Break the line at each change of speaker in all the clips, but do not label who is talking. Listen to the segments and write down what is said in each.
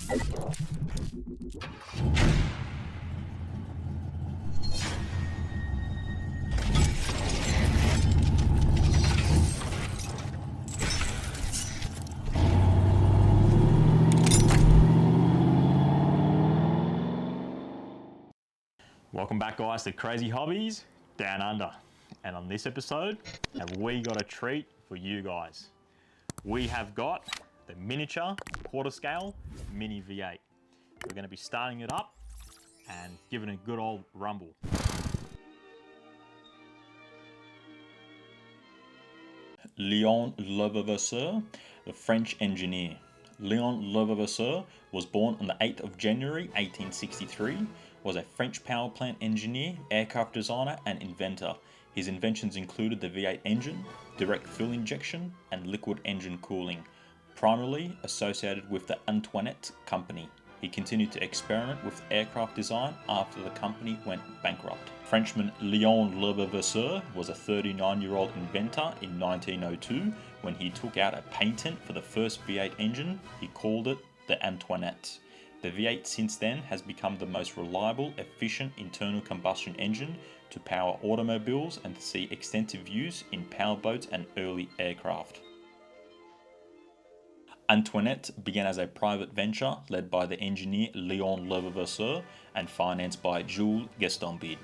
Welcome back, guys, to Crazy Hobbies Down Under. And on this episode, have we got a treat for you guys. We have got the miniature quarter scale Mini V8. We're going to be starting it up and giving it a good old rumble. Léon Levavasseur, the French engineer. Léon Levavasseur was born on the 8th of January 1863, was a French power plant engineer, aircraft designer and inventor. His inventions included the V8 engine, direct fuel injection and liquid engine cooling, primarily associated with the Antoinette Company. He continued to experiment with aircraft design after the company went bankrupt. Frenchman Léon Levavasseur was a 39-year-old inventor in 1902 when he took out a patent for the first V8 engine. He called it the Antoinette. The V8 since then has become the most reliable, efficient internal combustion engine to power automobiles and to see extensive use in powerboats and early aircraft. Antoinette began as a private venture led by the engineer Léon Levavasseur and financed by Jules Gaston-Bide.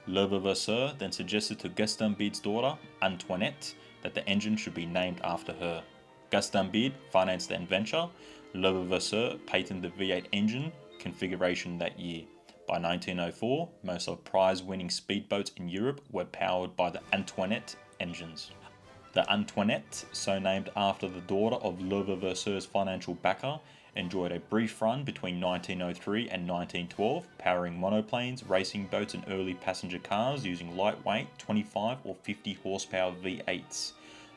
Levavasseur then suggested to Gaston-Bide's daughter, Antoinette, that the engine should be named after her. Gaston-Bide financed the venture. Levavasseur patented the V8 engine configuration that year. By 1904, most of prize-winning speedboats in Europe were powered by the Antoinette engines. The Antoinette, so named after the daughter of Levavasseur's financial backer, enjoyed a brief run between 1903 and 1912, powering monoplanes, racing boats and early passenger cars using lightweight 25 or 50 horsepower V8s.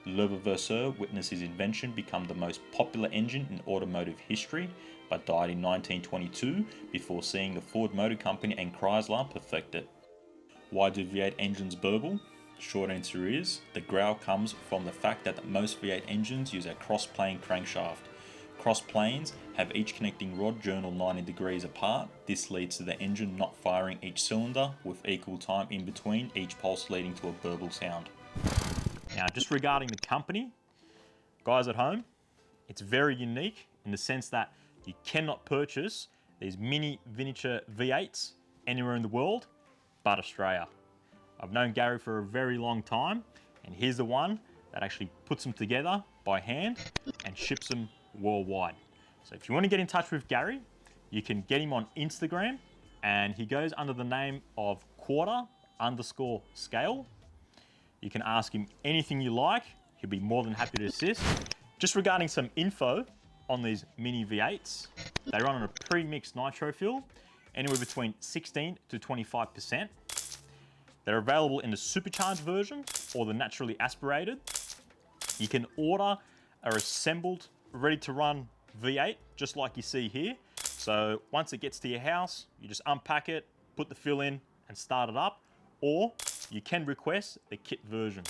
Levavasseur witnessed his invention become the most popular engine in automotive history, but died in 1922 before seeing the Ford Motor Company and Chrysler perfect it. Why do V8 engines burble? Short answer is, the growl comes from the fact that most V8 engines use a cross-plane crankshaft. Cross planes have each connecting rod journal 90 degrees apart. This leads to the engine not firing each cylinder with equal time in between each pulse, leading to a burble sound. Now, just regarding the company, guys at home, it's very unique in the sense that you cannot purchase these mini miniature V8s anywhere in the world but Australia. I've known Gary for a very long time, and here's the one that actually puts them together by hand and ships them worldwide. So if you want to get in touch with Gary, you can get him on Instagram, and he goes under the name of quarter_scale. You can ask him anything you like. He'll be more than happy to assist. Just regarding some info on these mini V8s, they run on a pre-mixed nitro fuel, anywhere between 16 to 25%. They're available in the supercharged version or the naturally aspirated. You can order a assembled, ready to run V8, just like you see here. So once it gets to your house, you just unpack it, put the fill in and start it up, or you can request the kit version.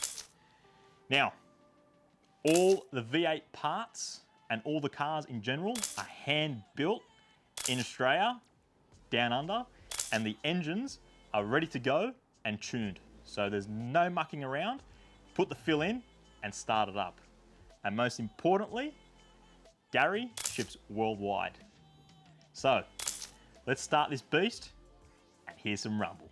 Now, all the V8 parts and all the cars in general are hand built in Australia, down under, and the engines are ready to go and tuned. So there's no mucking around. Put the fill in and start it up. And most importantly, Gary ships worldwide. So let's start this beast and here's some rumble.